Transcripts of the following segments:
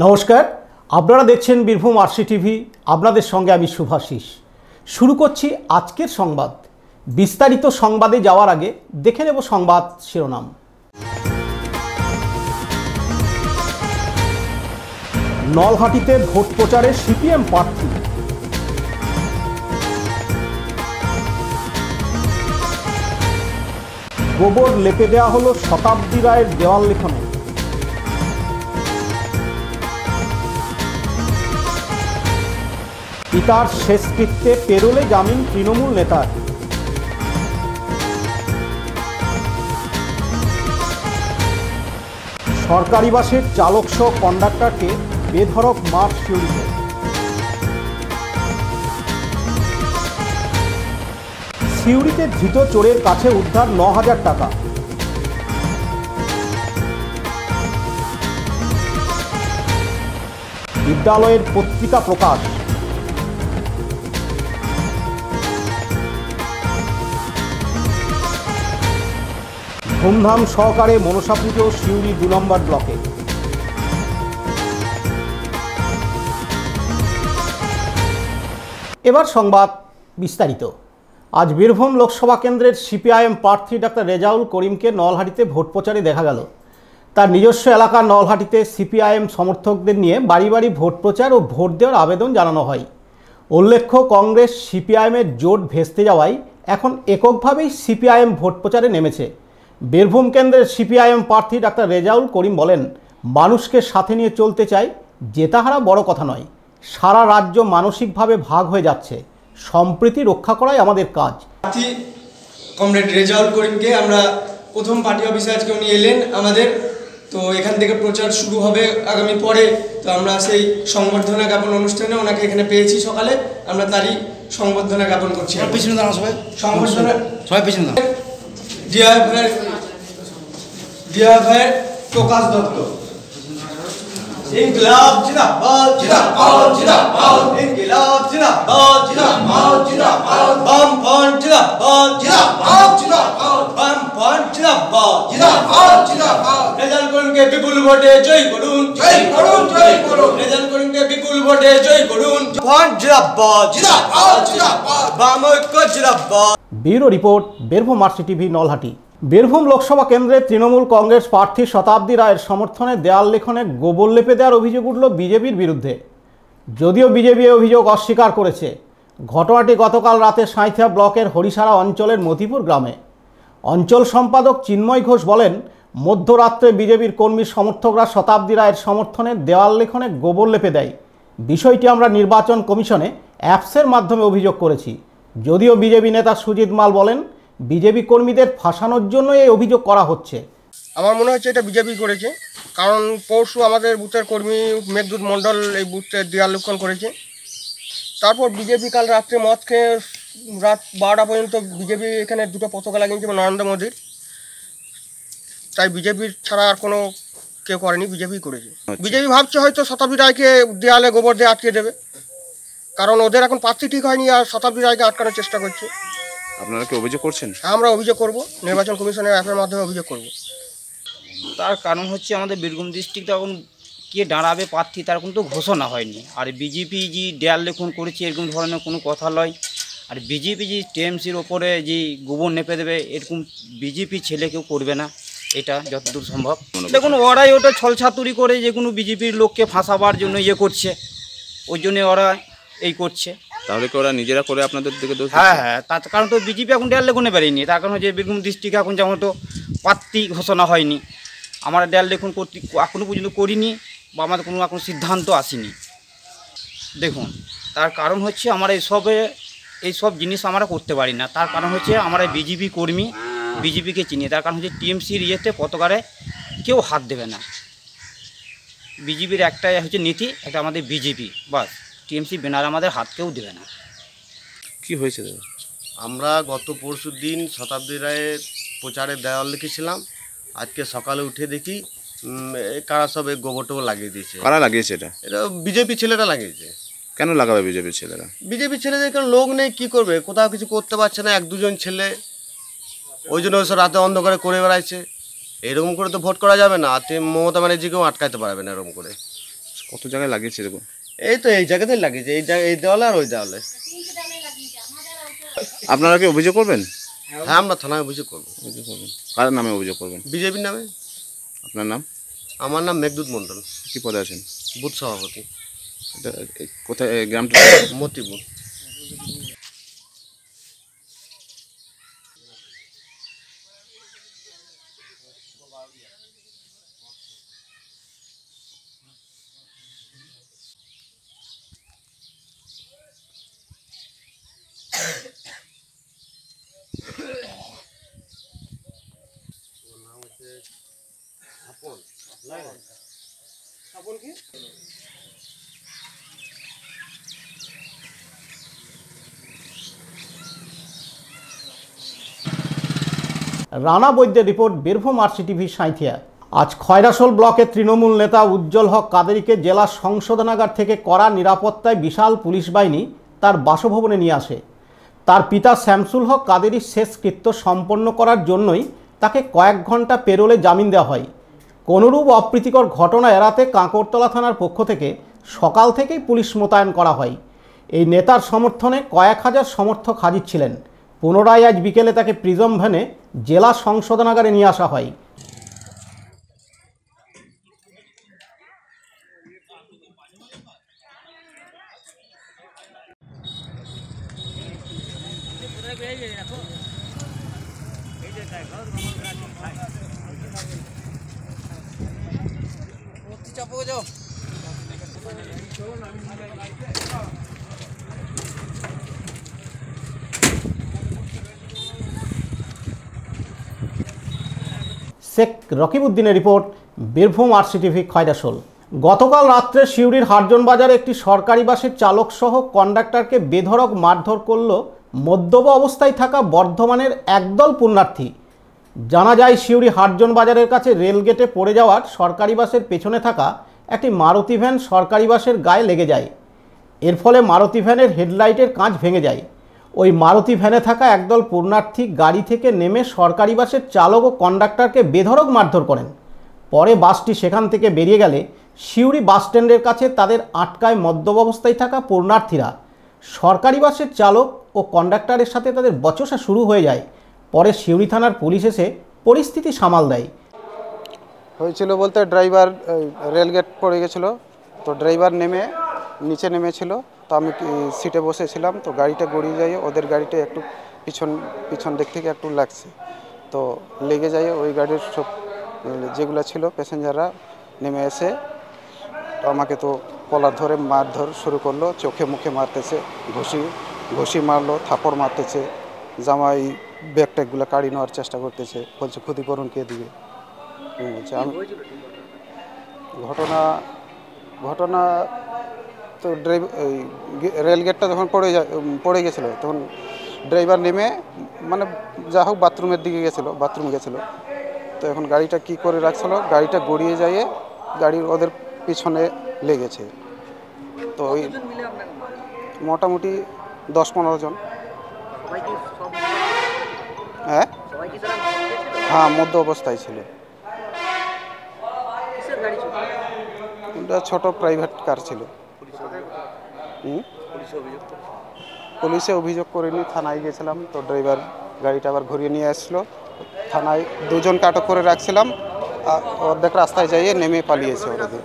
নমস্কার, আপনারা দেখছেন বীরভূম আরসি টিভি। আপনাদের সঙ্গে আমি শুভাশিস। শুরু করছি আজকের সংবাদ। বিস্তারিত সংবাদে যাওয়ার আগে দেখে নেব সংবাদ শিরোনাম। নলহাটিতে ভোট প্রচারে সিপিএম প্রার্থী। গোবর লেপে দেওয়া হলো শতাব্দী রায়ের দেওয়াল লিখনে। পিতার শেষকৃত্যে পেরোলে জামিন তৃণমূল নেতার। সরকারি বাসের চালক সহ কন্ডাক্টরকে বেধড়ক মার সিউড়িতে। সিউড়িতে ধৃত চোরের কাছে উদ্ধার ৯,০০০ টাকা। বিদ্যালয়ের পত্রিকা প্রকাশ। ধুমধাম সহকারে মনসা পুজো সিউড়ি ২ নম্বর ব্লকে। এবার সংবাদ বিস্তারিত। আজ বীরভূম লোকসভা কেন্দ্রের সিপিআইএম প্রার্থী ডাক্তার রেজাউল করিমকে নলহাটিতে ভোট প্রচারে দেখা গেল। তার নিজস্ব এলাকার নলহাটিতে সিপিআইএম সমর্থকদের নিয়ে বাড়ি বাড়ি ভোট প্রচার ও ভোট দেওয়ার আবেদন জানানো হয়। উল্লেখ্য, কংগ্রেস সিপিআইএমের জোট ভেস্তে যাওয়ায় এখন এককভাবেই সিপিআইএম ভোট প্রচারে নেমেছে। বীরভূম কেন্দ্রের সিপিআইএম প্রার্থী ডাক্তার রেজাউল করিম বলেন, মানুষকে সাথে নিয়ে চলতে চাই, জেতাহারা বড় কথা নয়। সারা রাজ্য মানসিকভাবে ভাগ হয়ে যাচ্ছে, সম্প্রীতি রক্ষা করাই আমাদের কাজ। প্রার্থী কমরেড রেজাউল করিমকে আমরা প্রথম পার্টি অফিসে আজকে উনি এলেন আমাদের, তো এখান থেকে প্রচার শুরু হবে আগামী পরে। তো আমরা সেই সংবর্ধনা জ্ঞাপন অনুষ্ঠানে ওনাকে এখানে পেয়েছি সকালে, আমরা তারই সংবর্ধনা জ্ঞাপন করছি। পিছনে দাঁড়ান সবাই, সংবর্ধনা সবাই পিছনে দাঁড়ান। ডিআইভাইয়ের প্রকাশ দত্ত। ইনকিলাব জিন্দাবাদ, জিন্দাবাদ, জিন্দাবাদ। ইনকিলাব জিন্দাবাদ, জিন্দাবাদ, জিন্দাবাদ। বামফ্রন্ট জিন্দাবাদ, জিন্দাবাদ, জিন্দাবাদ। বামফ্রন্ট জিন্দাবাদ, জিন্দাবাদ, জিন্দাবাদ। রেজাউল করিমকে বিপুল ভোটে জয় করুন, জয় করুন, জয় করুন। রেজাউল করিমকে বিপুল ভোটে জয় করুন। বামফ্রন্ট জিন্দাবাদ, জিন্দাবাদ, জিন্দাবাদ। বাম ঐক্য জিন্দাবাদ। Bureau report, Birbhum RC TV, Nalhati. Birbhum Lok Sabha কেন্দ্রে তৃণমূল কংগ্রেস প্রার্থী শতাব্দী রায়ের সমর্থনে দেয়াল লিখনে গোবর লেপে দেওয়ার অভিযোগ উঠল বিজেপির বিরুদ্ধে। যদিও বিজেপি এই অভিযোগ অস্বীকার করেছে। ঘটনাটি গতকাল রাতে সাঁইথিয়া ব্লকের হরিসারা অঞ্চলের মতিপুর গ্রামে। অঞ্চল সম্পাদক চিন্ময় ঘোষ বলেন, মধ্যরাত্রে বিজেপির কর্মী সমর্থকরা শতাব্দী রায়ের সমর্থনে দেওয়াল লিখনে গোবর লেপে দেয়। বিষয়টি আমরা নির্বাচন কমিশনে অ্যাপসের মাধ্যমে অভিযোগ করেছি। যদিও বিজেপি নেতা সুজিত মাল বলেন, বিজেপি কর্মীদের ফাঁসানোর জন্য এই অভিযোগ করা হচ্ছে। আমার মনে হচ্ছে এটা বিজেপি করেছে, কারণ পরশু আমাদের বুথের কর্মী মেঘদূত মণ্ডল এই বুথে দেয়াল লিখন করেছে। তারপর বিজেপি কাল রাত্রে মদ খেয়ে রাত 12টা পর্যন্ত বিজেপি এখানে দুটো পতাকা লাগিয়েছে নরেন্দ্র মোদীর। তাই বিজেপির ছাড়া আর কোনো কেউ করেনি, বিজেপি করেছে। বিজেপি ভাবছে হয়তো শতাব্দী রায়কে দেয়ালে গোবর দিয়ে আটকে দেবে, কারণ ওদের এখন প্রার্থী ঠিক হয়নি আর শতাব্দী রায়কে আটকানোর চেষ্টা করছে। আপনারা কি অভিযোগ করছেন? আমরা অভিযোগ করব, নির্বাচন কমিশনের অ্যাপের মাধ্যমে অভিযোগ করব। তার কারণ হচ্ছে আমাদের বীরভূম ডিস্ট্রিক্টে এখন কে দাঁড়াবে প্রার্থী তার কিন্তু ঘোষণা হয়নি। আর বিজেপি যে দেয়াল লেখন করেছে এরকম ধরনের কোনো কথা নয়। আর বিজেপি যে টিএমসির ওপরে যে গোবর নেপে দেবে এরকম বিজেপি ছেলে কেউ করবে না, এটা যতদূর সম্ভব। দেখুন, ওরাই ওটা ছলছাতুরি করে যে কোনো বিজেপির লোককে ফাঁসাবার জন্য ইয়ে করছে, ওই জন্য ওরা এই করছে। তাহলে কি ওরা নিজেরা করে আপনাদের দিকে দোষ? হ্যাঁ, তার কারণ তো বিজেপি এখন দেয়াল লেখনে পারেনি। তার কারণ হচ্ছে বীরভূম ডিস্ট্রিক্টে এখন যেমন তো প্রার্থী ঘোষণা হয়নি, আমরা দেয়াল লেখন করতে এখনও পর্যন্ত করিনি বা আমাদের কোনো এখন সিদ্ধান্ত আসেনি। দেখুন, তার কারণ হচ্ছে আমরা এইসব জিনিস আমরা করতে পারি না। তার কারণ হচ্ছে আমরা বিজেপি কর্মী, বিজেপিকে চিনি। তার কারণ হচ্ছে টিএমসির ইয়েতে পতাকারে কেউ হাত দেবে না। বিজেপির একটাই হচ্ছে নীতি, একটা আমাদের বিজেপি, বাস। টিএমসি ব্যানার আমাদের হাত কেউ দেবে না। কি হয়েছে দাদা? আমরা গত পরশু দিন শতাব্দী রায়ের প্রচারে দেওয়াল লিখেছিলাম। আজকে সকালে উঠে দেখি কারা সব এই গোবরটাও লাগিয়ে দিয়েছে। কারা লাগিয়েছে এটা? এটা বিজেপি ছেলেরা লাগিয়েছে। কেন লাগাবে বিজেপির ছেলেরা? বিজেপি ছেলেদের কারণ লোক নেই, কি করবে, কোথাও কিছু করতে পারছে না, 1-2 জন ছেলে, ওই জন্য ওসব রাতে অন্ধকারে করে বেড়াচ্ছে। এরকম করে তো ভোট করা যাবে না। মমতা ব্যানার্জিকেও আটকাতে পারবে না এরকম করে। কত জায়গায় লাগিয়েছে এরকম? এই তো এই জায়গাতেই লাগিয়েছে, এই দেওয়ালে আর ওই দেওয়ালে। আপনারা কি অভিযোগ করবেন? হ্যাঁ, আমরা থানায় অভিযোগ করবো। অভিযোগ করবেন? কার নামে অভিযোগ করবেন? বিজেপির নামে। আপনার নাম? আমার নাম মেঘদূত মণ্ডল, কি পদে আছেন? বুথ সভাপতি, এটা কোথায় গ্রামটা? মতিপুর। রানা বৈদ্যের রিপোর্ট, বীরভূম আরসিটিভি সাঁইথিয়া। আজ খয়রাশোল ব্লকের তৃণমূল নেতা উজ্জ্বল হক কাদেরীকে জেলা সংশোধনাগার থেকে কড়া নিরাপত্তায় বিশাল পুলিশ বাহিনী তার বাসভবনে নিয়ে আসে। তার পিতা শামসুল হক কাদেরীর শেষকৃত্য সম্পন্ন করার জন্যই তাকে কয়েক ঘন্টা পেরোলে জামিন দেওয়া হয়। কোনোরূপ অপ্রীতিকর ঘটনা এড়াতে কাঁকরতলা থানার পক্ষ থেকে সকাল থেকেই পুলিশ মোতায়েন করা হয়। এই নেতার সমর্থনে কয়েক হাজার সমর্থক হাজির ছিলেন। পুনরায় আজ বিকেলে তাকে প্রিজম ভ্যানে জেলা সংশোধনাগারে নিয়ে আসা হয়। শেখ রকিবউদ্দিনের রিপোর্ট, বীরভূম আরসিটিভি খয়রাশোল। গতকাল রাত্রে সিউড়ির হারজন বাজারে একটি সরকারি বাসের চালক সহ কন্ডাক্টরকে বেধড়ক মারধর করল মদ্যপ অবস্থায় থাকা বর্ধমানের একদল পুণ্যার্থী। জানা যায়, সিউড়ি হারজন বাজারের কাছে রেলগেটে পড়ে যাওয়ার সরকারি বাসের পেছনে থাকা একটি মারুতি ভ্যান সরকারি বাসের গায়ে লেগে যায়। এর ফলে মারুতি ভ্যানের হেডলাইটের কাঁচ ভেঙে যায়। ওই মারুতি ভ্যানে থাকা একদল পুণ্যার্থী গাড়ি থেকে নেমে সরকারি বাসের চালক ও কন্ডাক্টরকে বেধড়ক মারধর করেন। পরে বাসটি সেখান থেকে বেরিয়ে গেলে সিউড়ি বাস স্ট্যান্ডের কাছে তাদের আটকায় মদ্যপ অবস্থায় থাকা পুণ্যার্থীরা। সরকারি বাসের চালক ও কন্ডাক্টরের সাথে তাদের বচসা শুরু হয়ে যায়। পরে সিউড়ি থানার পুলিশ এসে পরিস্থিতি সামাল দেয়। হয়েছিল বলতে ড্রাইভার রেলগেট পড়ে গেছিলো, তো ড্রাইভার নিচে নেমেছিল, তো আমি সিটে বসেছিলাম, তো গাড়িটা গড়িয়ে যায়, ওদের গাড়িটা একটু পিছন দিক থেকে একটু লাগছে, তো লেগে যায়। ওই গাড়ির সব যেগুলো ছিল প্যাসেঞ্জাররা নেমে এসে তো আমাকে তো কলার ধরে মারধর শুরু করলো, চোখে মুখে মারতেছে, ঘুষি মারলো, থাপড় মারতেছে, জামাই ব্যাগ ট্যাগগুলো কাড়ি নেওয়ার চেষ্টা করতেছে, বলছে ক্ষতিপূরণ কে দিবে। বলছে আমি ঘটনা তো রেলগেটটা যখন পড়ে গেছিলো তখন ড্রাইভার নেমে মানে যা হোক বাথরুমে গেছিলো, তো এখন গাড়িটা কি করে রাখছিল, গাড়িটা গড়িয়ে যায়, গাড়ির ওদের পিছনে লেগেছে। তো ওই মোটামুটি 10-15 জন। হ্যাঁ, মধ্য অবস্থায় ছিল। ছোট প্রাইভেট কার ছিল। পুলিশে অভিযোগ করিনি, থানায় গেছিলাম, তো ড্রাইভার গাড়িটা আবার ঘুরিয়ে নিয়ে আসলো। থানায় 2 জনকে আটক করে রাখছিলাম, অর্ধেক রাস্তায় যাইয়ে নেমে পালিয়েছে ওদের।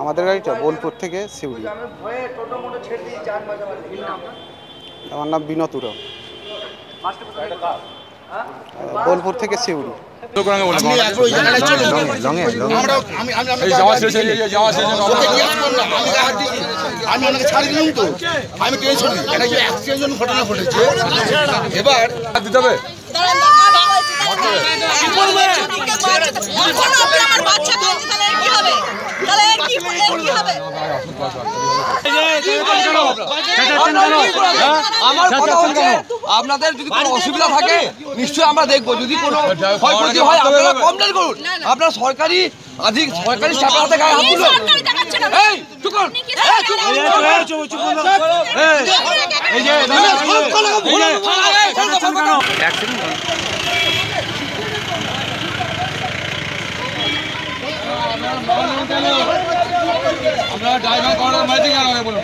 আমাদের গাড়িটা বোলপুর থেকে সিউড়ি। আমার নাম বিনোতুর, বোলপুর থেকে সিউড়ি। আমি অনেকে ছাড় দিলাম, তো আমি টেনশন ঘটনা ঘটেছে, এবার দিতে হবে। আপনাদের যদি কোনো অসুবিধা থাকে নিশ্চয়ই আমরা দেখবো, যদি কোনো ক্ষয়ক্ষতি হয় আপনারা কমপ্লেন করুন। আপনারা সরকারি স্টাফের হাতে গায়ে হাত তুলুন। এই চুপ করুন, এই যে আমরা ড্রাইভার করার মাঝে কেন হবে বলুন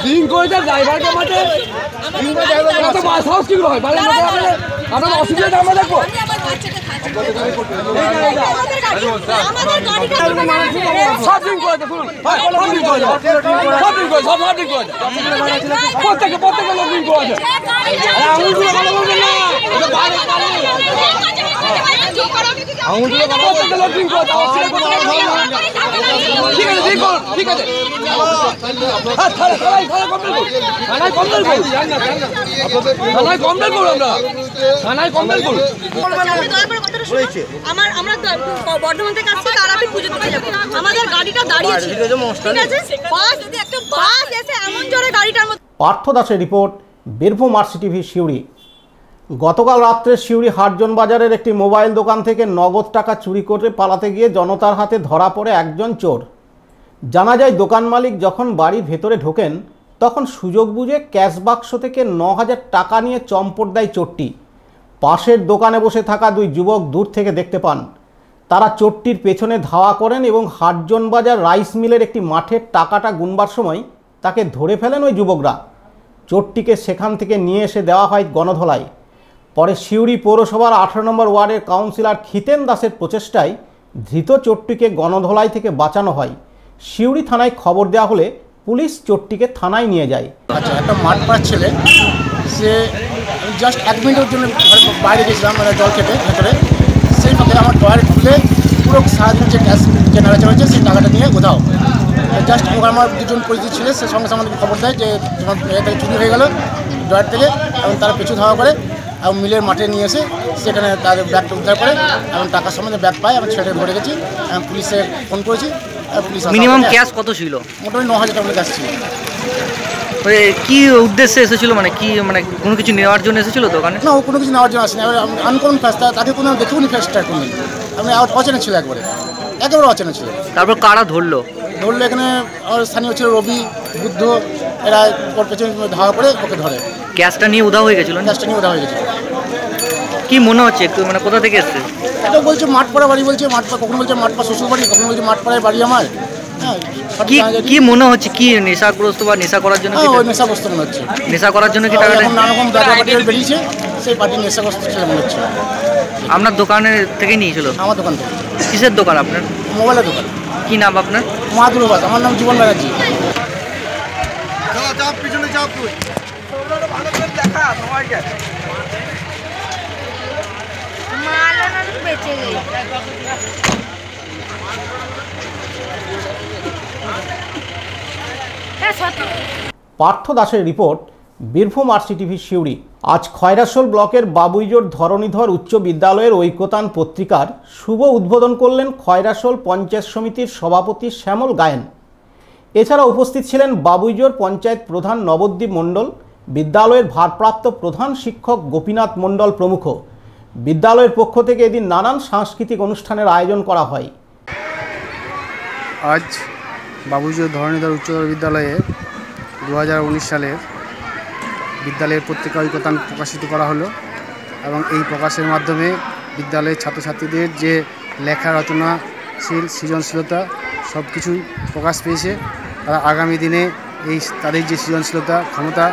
দিন করে ড্রাইভারকে মাঠে সাহস কি হয় আপনার অসুবিধা আমরা দেখবো সব দিন করে শুনুন প্রত্যেকে লোক দিন করে ঠিক আছে বর্ধমান থেকে আসছি তারাপীঠ পুজো দিতে যাবো আমাদের গাড়িটা দাঁড়িয়েছে ঠিক আছে বাস একটা বাস এসে এমন জোরে গাড়িটার মধ্যে। পার্থ দাসের রিপোর্ট, বীরভূম আরসিটিভি সিউড়ি। গতকাল রাত্রে সিউড়ি হাটজন বাজারের একটি মোবাইল দোকান থেকে নগদ টাকা চুরি করে পালাতে গিয়ে জনতার হাতে ধরা পড়ে একজন চোর। জানা যায় দোকান মালিক যখন বাড়ির ভেতরে ঢোকেন তখন সুযোগ বুঝে ক্যাশ বাক্স থেকে 9,000 টাকা নিয়ে চম্পট দেয় চোরটি। পাশের দোকানে বসে থাকা দুই যুবক দূর থেকে দেখতে পান। তারা চোরটির পেছনে ধাওয়া করেন এবং হাটজন বাজার রাইস মিলের একটি মাঠের টাকাটা গুনবার সময় তাকে ধরে ফেলেন ওই যুবকরা। চোরটিকে সেখান থেকে নিয়ে এসে দেওয়া হয় গণধোলায়। পরে সিউড়ি পৌরসভার 18 নম্বর ওয়ার্ডের কাউন্সিলর খিতেন দাসের প্রচেষ্টায় ধৃত চোরটিকে গণধোলাই থেকে বাঁচানো হয়। সিউড়ি থানায় খবর দেওয়া হলে পুলিশ চোরটিকে থানায় নিয়ে যায়। আচ্ছা, একটা মাঠপাড়ার ছেলে, সে জাস্ট 1 মিনিটের জন্য বাইরে গেছিলাম, মানে জল খেতে ভেতরে, সেই ফাঁকে আমার ডয়ার খুলে পুরো সারাদিন যে ক্যাশ যে নাড়াচাড়া হয়েছে সেই টাকাটা নিয়ে কোথাও জাস্ট আমার দুজন পরিচিত ছিল, সে সঙ্গে সঙ্গে আমাদেরকে খবর দেয় যে তোমার থেকে চুরি হয়ে গেল ডয়ার থেকে, এবং তারা পিছু ধাওয়া করে এবং মিলের মাঠে নিয়ে এসে সেখানে তাদের ব্যাগটা উদ্ধার করে এবং টাকার সম্বন্ধে ব্যাগ পায়। আমি ছেলেটাকে ধরে গেছি এবং পুলিশে ফোন করেছি। মিনিমাম ক্যাশ কত ছিল? মোটামুটি 9,000 টাকা ক্যাশ ছিল। কি উদ্দেশ্যে এসেছিল, মানে কি, মানে কোনো কিছু নেওয়ার জন্য এসেছিল দোকানে? না, ও কোনো কিছু নেওয়ার জন্য আসেনি। আনকমন ফ্যাস, তাকে কোনো দেখুনি ফ্যাসটা কোনদিন। আমি অচেনা ছিল, একেবারে অচেনা ছিল। তারপর কারা ধরলো? এখানে স্থানীয় ছিল রবি, বুদ্ধ, এরা ওর পেছনে ধাওয়া করে ওকে ধরে। ক্যাশটা নিয়ে উধাও হয়ে গেছিল? ক্যাশটা নিয়ে উধাও হয়ে গেছিল। কি মনে হচ্ছে একটু, মানে কোথা থেকে এসছে? এটা বলছে মাঠপাড়া বাড়ি, বলছে মাঠপাড়া, কখনো বলছে মাঠপাড়া শ্বশুর বাড়ি, কখনো বলছে মাঠপাড়ায় বাড়ি আমার। হ্যাঁ, কি মনে হচ্ছে, কি নেশাগ্রস্ত বা নেশা করার জন্য? নেশাগ্রস্ত মনে হচ্ছে। নেশা করার জন্য কি টাকাটা? নানা রকম পার্টি বেরিয়েছে, সেই পার্টি নেশাগ্রস্ত ছিল মনে হচ্ছে। আপনার দোকানের থেকে নিয়েছিল? আমার দোকান থেকে। কিসের দোকান আপনার? মোবাইলের দোকান। কি নাম আপনার? মাদুরবাস। আমার নাম জীবন ব্যানার্জি। পিছনে চাপ তুই দেখা সবাইকে বেঁচে গেল। পার্থ দাসের রিপোর্ট, বীরভূম আরসিটিভি সিউড়ি। আজ খয়রাশোল ব্লকের বাবুইজোর ধরণীধর উচ্চ বিদ্যালয়ের ঐক্যতান পত্রিকার শুভ উদ্বোধন করলেন খয়রাশোল পঞ্চায়েত সমিতির সভাপতি শ্যামল গায়েন। এছাড়া উপস্থিত ছিলেন বাবুইজোর পঞ্চায়েত প্রধান নবদ্বীপ মণ্ডল, বিদ্যালয়ের ভারপ্রাপ্ত প্রধান শিক্ষক গোপীনাথ মণ্ডল প্রমুখ। বিদ্যালয়ের পক্ষ থেকে এদিন নানান সাংস্কৃতিক অনুষ্ঠানের আয়োজন করা হয়। আজ বাবুইজোর ধরণীধর উচ্চ বিদ্যালয়ে 2019 সালের বিদ্যালয়ের পত্রিকা ঐক্যতান প্রকাশিত করা হলো এবং এই প্রকাশের মাধ্যমে বিদ্যালয়ের ছাত্রছাত্রীদের যে লেখা, রচনাশীল সৃজনশীলতা সব কিছুই প্রকাশ পেয়েছে। তারা আগামী দিনে তাদের যে সৃজনশীলতা, ক্ষমতা,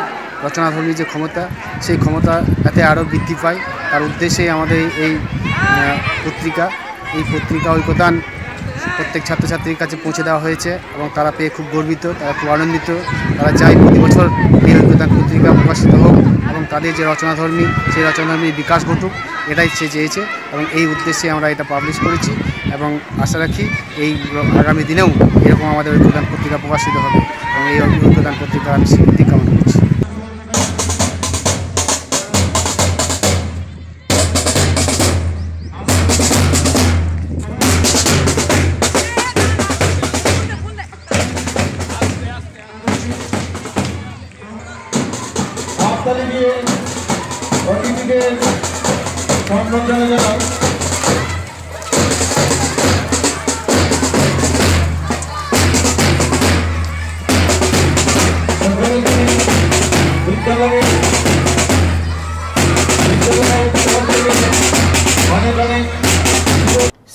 রচনাধর্মী যে ক্ষমতা, সেই ক্ষমতা যাতে আরও বৃদ্ধি পায় তার উদ্দেশ্যেই আমাদের এই পত্রিকা ঐক্যতান প্রত্যেক ছাত্রছাত্রীর কাছে পৌঁছে দেওয়া হয়েছে এবং তারা পেয়ে খুব গর্বিত, তারা খুব আনন্দিত। তারা চায় প্রতি বছর এই ঐক্যতান পত্রিকা প্রকাশিত হোক এবং তাদের যে রচনাধর্মী, সেই রচনাধর্মীর বিকাশ ঘটুক, এটাই সে চেয়েছে এবং এই উদ্দেশ্যে আমরা এটা পাবলিশ করেছি এবং আশা রাখি এই আগামী দিনেও এরকম আমাদের ঐক্যতান পত্রিকা প্রকাশিত হবে এবং এই ঐক্যতান পত্রিকা আমি স্বীকৃতি কামনা করছি।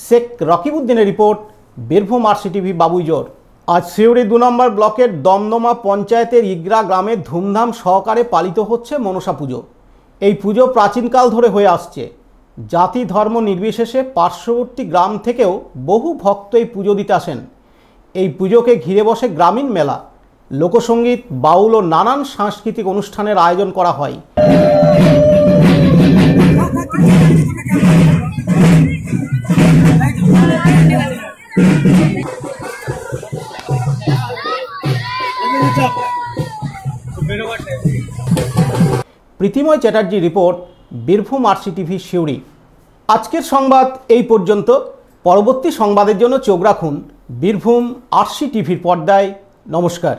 শেখ রকিবউদ্দিনের রিপোর্ট, বীরভূম আরসিটিভি বাবুইজোর। আজ সিউড়ি 2 নম্বর ব্লকের দমদমা পঞ্চায়েতের ইগরা গ্রামে ধুমধাম সহকারে পালিত হচ্ছে মনসা পুজো। এই পুজো প্রাচীনকাল ধরে হয়ে আসছে। জাতি ধর্ম নির্বিশেষে পার্শ্ববর্তী গ্রাম থেকেও বহু ভক্ত এই পুজো দিতে আসেন। এই পুজোকে ঘিরে বসে গ্রামীণ মেলা, লোকসঙ্গীত, বাউল ও নানান সাংস্কৃতিক অনুষ্ঠানের আয়োজন করা হয়। প্রীতিময় চ্যাটার্জি রিপোর্ট, বীরভূম আরসিটিভি সিউড়ি। আজকের সংবাদ এই পর্যন্ত। পরবর্তী সংবাদের জন্য চোখ রাখুন বীরভূম আরসিটিভির পর্দায়। নমস্কার।